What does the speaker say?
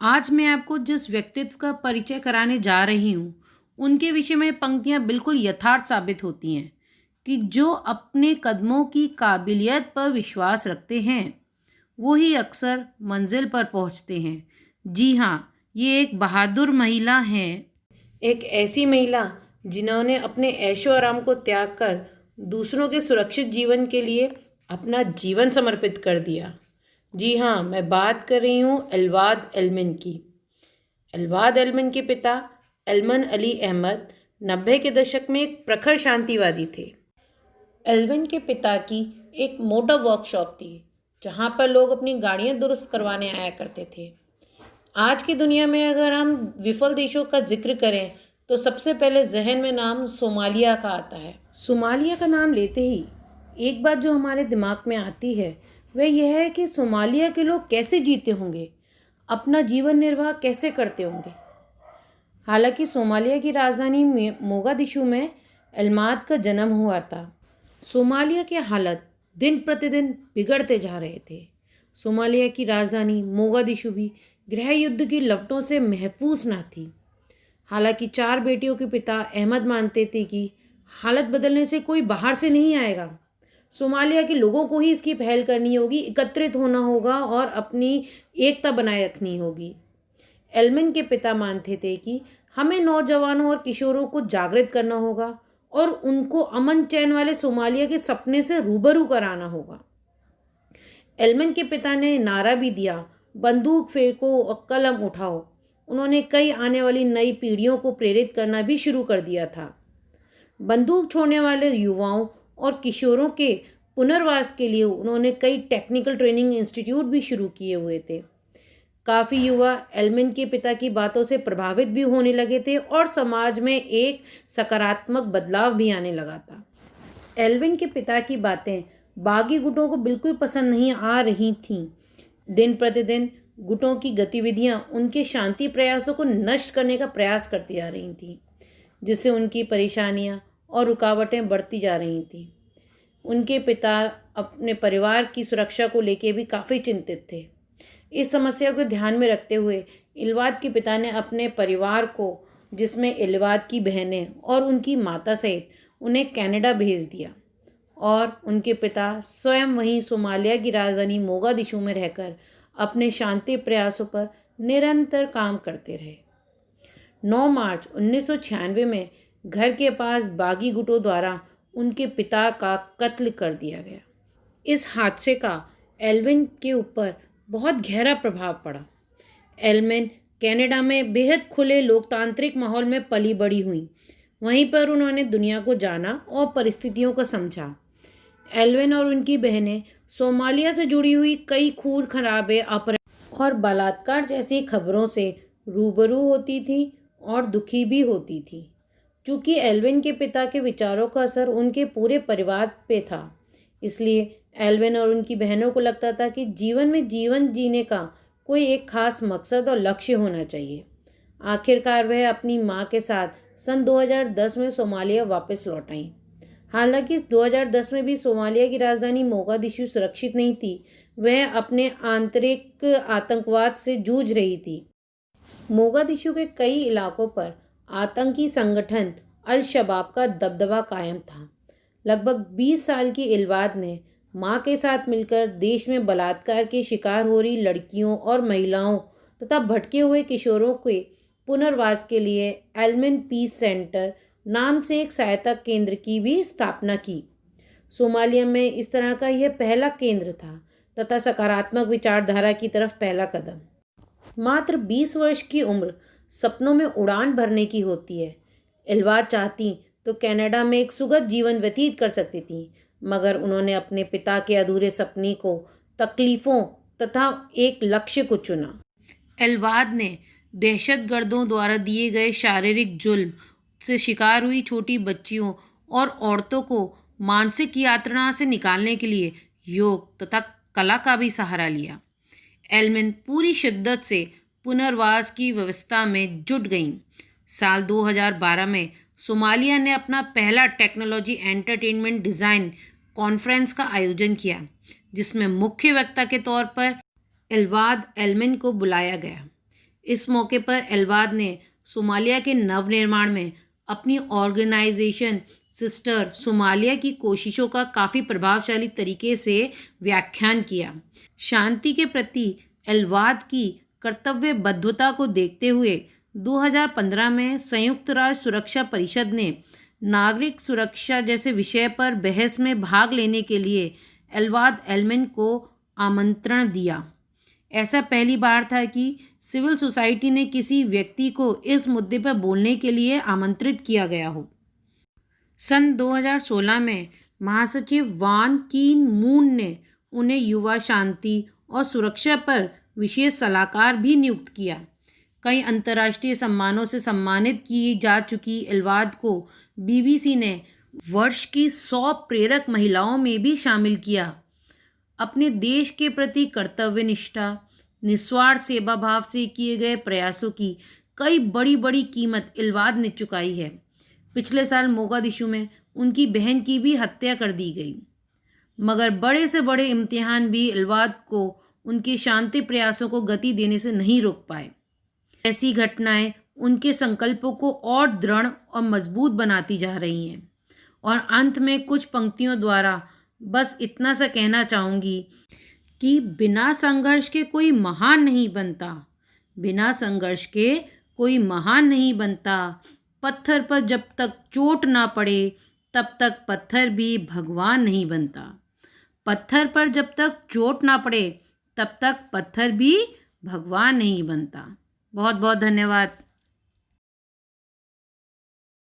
आज मैं आपको जिस व्यक्तित्व का परिचय कराने जा रही हूँ, उनके विषय में पंक्तियाँ बिल्कुल यथार्थ साबित होती हैं कि जो अपने कदमों की काबिलियत पर विश्वास रखते हैं, वो ही अक्सर मंजिल पर पहुँचते हैं। जी हाँ, ये एक बहादुर महिला हैं, एक ऐसी महिला जिन्होंने अपने ऐशो आराम को त्याग कर दूसरों के सुरक्षित जीवन के लिए अपना जीवन समर्पित कर दिया। जी हाँ, मैं बात कर रही हूँ एल्वाद एलमिन की। एल्वाद एलमिन के पिता एलमन अली अहमद 90 के दशक में एक प्रखर शांतिवादी थे। एल्विन के पिता की एक मोटर वर्कशॉप थी जहाँ पर लोग अपनी गाड़ियाँ दुरुस्त करवाने आया करते थे। आज की दुनिया में अगर हम विफल देशों का जिक्र करें तो सबसे पहले जहन में नाम सोमालिया का आता है। सोमालिया का नाम लेते ही एक बात जो हमारे दिमाग में आती है वह यह है कि सोमालिया के लोग कैसे जीते होंगे, अपना जीवन निर्वाह कैसे करते होंगे। हालांकि सोमालिया की राजधानी मोगादिशु में एल्माद का जन्म हुआ था। सोमालिया के हालत दिन प्रतिदिन बिगड़ते जा रहे थे। सोमालिया की राजधानी मोगादिशु भी गृह युद्ध की लपटों से महफूज न थी। हालांकि 4 बेटियों के पिता अहमद मानते थे कि हालत बदलने से कोई बाहर से नहीं आएगा, सोमालिया के लोगों को ही इसकी पहल करनी होगी, एकत्रित होना होगा और अपनी एकता बनाए रखनी होगी। एल्मिन के पिता मानते थे कि हमें नौजवानों और किशोरों को जागृत करना होगा और उनको अमन चैन वाले सोमालिया के सपने से रूबरू कराना होगा। एल्मिन के पिता ने नारा भी दिया, बंदूक फेंको और कलम उठाओ। उन्होंने कई आने वाली नई पीढ़ियों को प्रेरित करना भी शुरू कर दिया था। बंदूक छोड़ने वाले युवाओं और किशोरों के पुनर्वास के लिए उन्होंने कई टेक्निकल ट्रेनिंग इंस्टीट्यूट भी शुरू किए हुए थे। काफ़ी युवा एल्मिन के पिता की बातों से प्रभावित भी होने लगे थे और समाज में एक सकारात्मक बदलाव भी आने लगा था। एल्विन के पिता की बातें बागी गुटों को बिल्कुल पसंद नहीं आ रही थीं। दिन प्रतिदिन गुटों की गतिविधियां उनके शांति प्रयासों को नष्ट करने का प्रयास करती जा रही थीं, जिससे उनकी परेशानियां और रुकावटें बढ़ती जा रही थीं। उनके पिता अपने परिवार की सुरक्षा को लेकर भी काफ़ी चिंतित थे। इस समस्या को ध्यान में रखते हुए इल्वाद के पिता ने अपने परिवार को, जिसमें इल्वाद की बहनें और उनकी माता सहित, उन्हें कनाडा भेज दिया और उनके पिता स्वयं वहीं सोमालिया की राजधानी मोगादिशु में रहकर अपने शांति प्रयासों पर निरंतर काम करते रहे। 9 मार्च 1996 में घर के पास बागी गुटों द्वारा उनके पिता का कत्ल कर दिया गया। इस हादसे का एल्विन के ऊपर बहुत गहरा प्रभाव पड़ा। एल्मिन कनाडा में बेहद खुले लोकतांत्रिक माहौल में पली बड़ी हुई। वहीं पर उन्होंने दुनिया को जाना और परिस्थितियों को समझा। एल्विन और उनकी बहनें सोमालिया से जुड़ी हुई कई खून खराबे, अपहरण और बलात्कार जैसी खबरों से रूबरू होती थी और दुखी भी होती थी। चूँकि एल्विन के पिता के विचारों का असर उनके पूरे परिवार पे था, इसलिए एल्विन और उनकी बहनों को लगता था कि जीवन में जीवन जीने का कोई एक खास मकसद और लक्ष्य होना चाहिए। आखिरकार वह अपनी मां के साथ सन 2010 में सोमालिया वापस लौट आईं। हालांकि 2010 में भी सोमालिया की राजधानी मोगादिशु सुरक्षित नहीं थी। वह अपने आंतरिक आतंकवाद से जूझ रही थी। मोगादिशु के कई इलाकों पर आतंकी संगठन अल शबाब का दबदबा कायम था। लगभग 20 साल की इल्वाद ने मां के साथ मिलकर देश में बलात्कार के शिकार हो रही लड़कियों और महिलाओं तथा भटके हुए किशोरों के पुनर्वास के लिए एल्मिन पीस सेंटर नाम से एक सहायता केंद्र की भी स्थापना की। सोमालिया में इस तरह का यह पहला केंद्र था तथा सकारात्मक विचारधारा की तरफ पहला कदम। मात्र 20 वर्ष की उम्र सपनों में उड़ान भरने की होती है। इल्वाद चाहती तो कनाडा में एक सुखद जीवन व्यतीत कर सकती थी, मगर उन्होंने अपने पिता के अधूरे सपने को, तकलीफ़ों तथा एक लक्ष्य को चुना। एल्वाद ने दहशतगर्दों द्वारा दिए गए शारीरिक जुल्म से शिकार हुई छोटी बच्चियों और औरतों को मानसिक यातना से निकालने के लिए योग तथा कला का भी सहारा लिया। एल्मिन पूरी शिद्दत से पुनर्वास की व्यवस्था में जुट गईं। साल 2012 में सोमालिया ने अपना पहला टेक्नोलॉजी एंटरटेनमेंट डिज़ाइन कॉन्फ्रेंस का आयोजन किया, जिसमें मुख्य वक्ता के तौर पर इल्वाद एल्मिन को बुलाया गया। इस मौके पर एल्वाद ने सोमालिया के नवनिर्माण में अपनी ऑर्गेनाइजेशन सिस्टर सोमालिया की कोशिशों का काफ़ी प्रभावशाली तरीके से व्याख्यान किया। शांति के प्रति एल्वाद की कर्तव्यबद्धता को देखते हुए 2015 में संयुक्त राष्ट्र सुरक्षा परिषद ने नागरिक सुरक्षा जैसे विषय पर बहस में भाग लेने के लिए एल्वाद एल्मिन को आमंत्रण दिया। ऐसा पहली बार था कि सिविल सोसाइटी ने किसी व्यक्ति को इस मुद्दे पर बोलने के लिए आमंत्रित किया गया हो। सन 2016 में महासचिव वान कीन मून ने उन्हें युवा शांति और सुरक्षा पर विशेष सलाहकार भी नियुक्त किया। कई अंतर्राष्ट्रीय सम्मानों से सम्मानित की जा चुकी एल्वाद को बीबीसी ने वर्ष की 100 प्रेरक महिलाओं में भी शामिल किया। अपने देश के प्रति कर्तव्य निष्ठा, निस्वार्थ सेवा भाव से किए गए प्रयासों की कई बड़ी बड़ी कीमत एल्वाद ने चुकाई है। पिछले साल मोगादिशु में उनकी बहन की भी हत्या कर दी गई, मगर बड़े से बड़े इम्तिहान भी एल्वाद को उनके शांति प्रयासों को गति देने से नहीं रोक पाए। ऐसी घटनाएं उनके संकल्पों को और दृढ़ और मजबूत बनाती जा रही हैं। और अंत में कुछ पंक्तियों द्वारा बस इतना सा कहना चाहूँगी कि बिना संघर्ष के कोई महान नहीं बनता, बिना संघर्ष के कोई महान नहीं बनता। पत्थर पर जब तक चोट ना पड़े तब तक पत्थर भी भगवान नहीं बनता। पत्थर पर जब तक चोट ना पड़े तब तक पत्थर भी भगवान नहीं बनता। बहुत बहुत धन्यवाद।